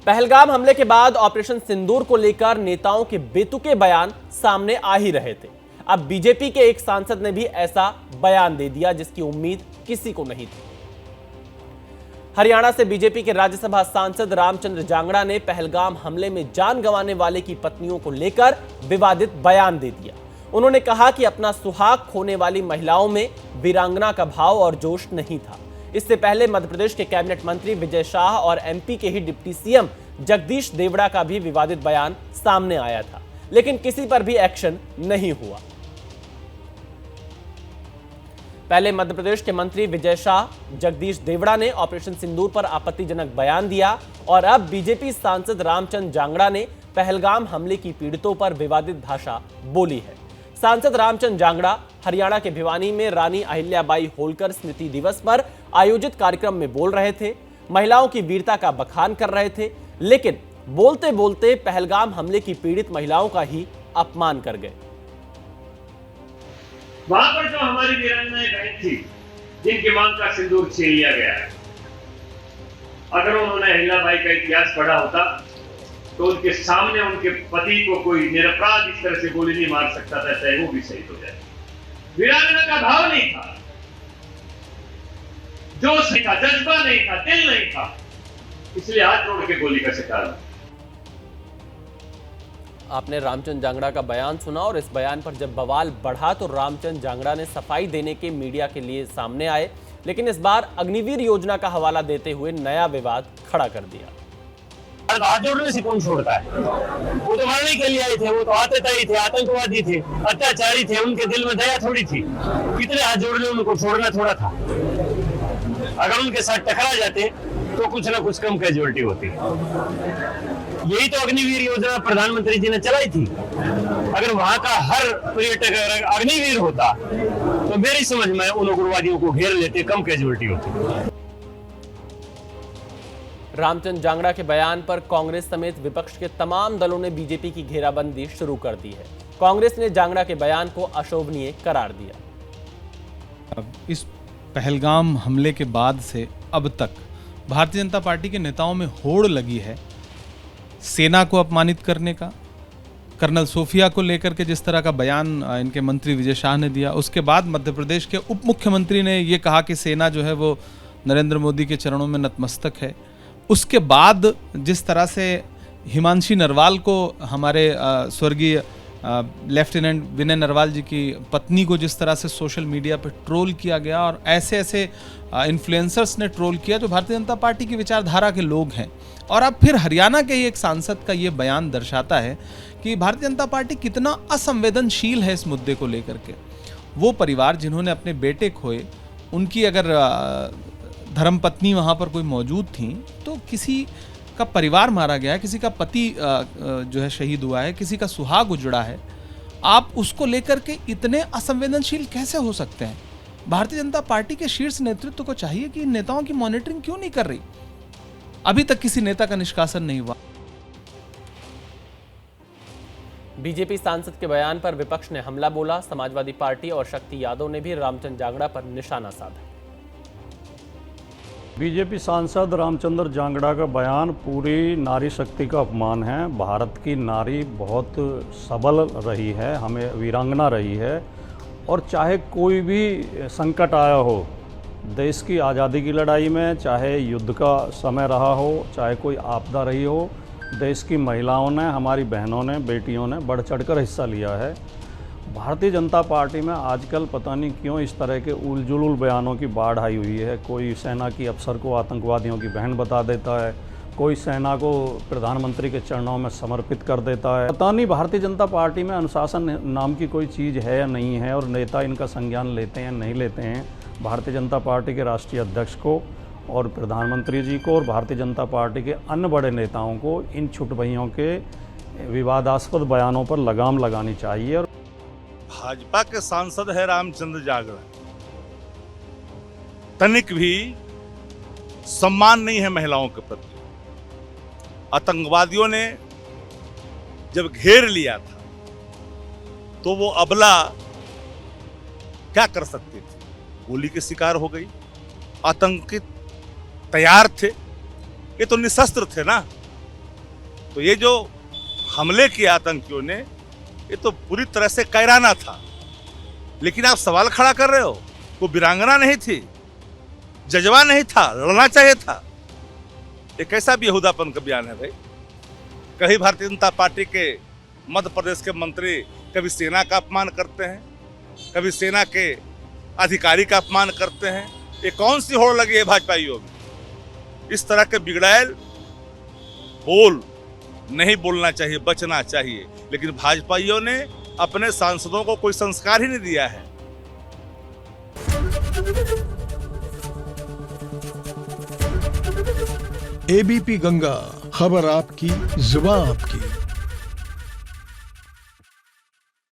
पहलगाम हमले के बाद ऑपरेशन सिंदूर को लेकर नेताओं के बेतुके बयान सामने आ ही रहे थे। अब बीजेपी के एक सांसद ने भी ऐसा बयान दे दिया जिसकी उम्मीद किसी को नहीं थी। हरियाणा से बीजेपी के राज्यसभा सांसद रामचंद्र जांगड़ा ने पहलगाम हमले में जान गंवाने वाले की पत्नियों को लेकर विवादित बयान दे दिया। उन्होंने कहा कि अपना सुहाग खोने वाली महिलाओं में वीरांगना का भाव और जोश नहीं था। इससे पहले मध्य प्रदेश के कैबिनेट मंत्री विजय शाह और एमपी के ही डिप्टी सीएम जगदीश देवड़ा का भी विवादित बयान सामने आया था, लेकिन किसी पर भी एक्शन नहीं हुआ। पहले मध्य प्रदेश के मंत्री विजय शाह, जगदीश देवड़ा ने ऑपरेशन सिंदूर पर आपत्तिजनक बयान दिया और अब बीजेपी सांसद रामचंद्र जांगड़ा ने पहलगाम हमले की पीड़ितों पर विवादित भाषा बोली है। सांसद रामचंद्र जांगड़ा हरियाणा के भिवानी में रानी अहिल्याबाई होलकर स्मृति दिवस पर आयोजित कार्यक्रम में बोल रहे थे। महिलाओं की वीरता का बखान कर रहे थे, लेकिन बोलते बोलते पहलगाम हमले की पीड़ित महिलाओं का ही अपमान कर गए। वहां पर जो हमारी वीरांगनाएं बहन थी, जिनकी मांग का सिंदूर छीन लिया गया है, अगर उन्होंने अहिल्याबाई का इतिहास पढ़ा होता तो उनके सामने उनके पति को कोई निरपराध इस तरह से गोली नहीं मार सकता था, चाहे वो भी शहीद हो जाए। वीरांगना का भाव नहीं था, जोश नहीं था, जज्बा नहीं था, दिल नहीं था, इसलिए हाथ जोड़ के गोली का शिकार हुआ। आपने रामचंद्र जांगड़ा का बयान सुना और इस बयान पर जब बवाल बढ़ा तो रामचंद्र जांगड़ा ने सफाई देने के मीडिया के लिए सामने आए, लेकिन इस बार अग्निवीर योजना का हवाला देते हुए नया विवाद खड़ा कर दिया। हाथ जोड़ने से कौन छोड़ता है? वो तो मारने के लिए आए थे, वो तो आतताई थे, आतंकवादी थे, अत्याचारी थे, उनके दिल में दया थोड़ी थी। कितने हाथ जोड़ने उनको छोड़ना थोड़ा था। अगर उनके साथ टकरा जाते तो कुछ ना कुछ कम कैजुअलिटी होती। यही तो अग्निवीर योजना प्रधानमंत्री जी ने चलाई थी। अगर वहां का हर पर्यटक अग्निवीर होता तो मेरी समझ में उन उग्रवादियों को घेर लेते, कम कैजुअलिटी होती। रामचंद्र जांगड़ा के बयान पर कांग्रेस समेत विपक्ष के तमाम दलों ने बीजेपी की घेराबंदी शुरू कर दी है। कांग्रेस ने जांगड़ा के बयान को अशोभनीय करार दिया। इस पहलगाम हमले के बाद से अब तक भारतीय जनता पार्टी के नेताओं में होड़ लगी है सेना को अपमानित करने का। कर्नल सोफिया को लेकर के जिस तरह का बयान इनके मंत्री विजय शाह ने दिया, उसके बाद मध्य प्रदेश के उप मुख्यमंत्री ने यह कहा कि सेना जो है वो नरेंद्र मोदी के चरणों में नतमस्तक है। उसके बाद जिस तरह से हिमांशी नरवाल को, हमारे स्वर्गीय लेफ्टिनेंट विनय नरवाल जी की पत्नी को जिस तरह से सोशल मीडिया पर ट्रोल किया गया और ऐसे ऐसे इन्फ्लुएंसर्स ने ट्रोल किया जो भारतीय जनता पार्टी की विचारधारा के लोग हैं। और अब फिर हरियाणा के ही एक सांसद का ये बयान दर्शाता है कि भारतीय जनता पार्टी कितना असंवेदनशील है इस मुद्दे को लेकर के। वो परिवार जिन्होंने अपने बेटे खोए, उनकी अगर धर्मपत्नी वहाँ पर कोई मौजूद थी तो किसी का परिवार मारा गया है, किसी का पति जो है शहीद हुआ है, किसी का सुहाग उजड़ा है, आप उसको लेकर के इतने असंवेदनशील कैसे हो सकते हैं? भारतीय जनता पार्टी के शीर्ष नेतृत्व को चाहिए कि इन नेताओं की मॉनिटरिंग क्यों नहीं कर रही? अभी तक किसी नेता का निष्कासन नहीं हुआ। बीजेपी सांसद के बयान पर विपक्ष ने हमला बोला। समाजवादी पार्टी और शक्ति यादव ने भी रामचंद्र जांगड़ा पर निशाना साधा। बीजेपी सांसद रामचंद्र जांगड़ा का बयान पूरी नारी शक्ति का अपमान है। भारत की नारी बहुत सबल रही है, हमें वीरांगना रही है, और चाहे कोई भी संकट आया हो देश की आज़ादी की लड़ाई में, चाहे युद्ध का समय रहा हो, चाहे कोई आपदा रही हो, देश की महिलाओं ने, हमारी बहनों ने, बेटियों ने बढ़ चढ़कर हिस्सा लिया है। भारतीय जनता पार्टी में आजकल पता नहीं क्यों इस तरह के उलझुल बयानों की बाढ़ आई हुई है। कोई सेना की अफसर को आतंकवादियों की बहन बता देता है, कोई सेना को प्रधानमंत्री के चरणों में समर्पित कर देता है। पता नहीं भारतीय जनता पार्टी में अनुशासन नाम की कोई चीज़ है या नहीं है, और नेता इनका संज्ञान लेते हैं नहीं लेते हैं। भारतीय जनता पार्टी के राष्ट्रीय अध्यक्ष को और प्रधानमंत्री जी को और भारतीय जनता पार्टी के अन्य बड़े नेताओं को इन छुटभइयों के विवादास्पद बयानों पर लगाम लगानी चाहिए। और भाजपा के सांसद है रामचंद्र जांगड़ा, तनिक भी सम्मान नहीं है महिलाओं के प्रति। आतंकवादियों ने जब घेर लिया था तो वो अबला क्या कर सकती थी? गोली के शिकार हो गई। आतंकित तैयार थे, ये तो निशस्त्र थे ना, तो ये जो हमले किए आतंकियों ने, ये तो पूरी तरह से कायराना था। लेकिन आप सवाल खड़ा कर रहे हो, वो वीरांगना नहीं थी, जज्बा नहीं था, लड़ना चाहिए था। ये कैसा बेहुदापन का बयान है भाई। कहीं भारतीय जनता पार्टी के मध्य प्रदेश के मंत्री कभी सेना का अपमान करते हैं, कभी सेना के अधिकारी का अपमान करते हैं। ये कौन सी होड़ लगी है भाजपाइयों में? इस तरह के बिगड़ैल बोल नहीं बोलना चाहिए, बचना चाहिए। लेकिन भाजपाइयों ने अपने सांसदों को कोई संस्कार ही नहीं दिया है। एबीपी गंगा, खबर आपकी, जुबान आपकी।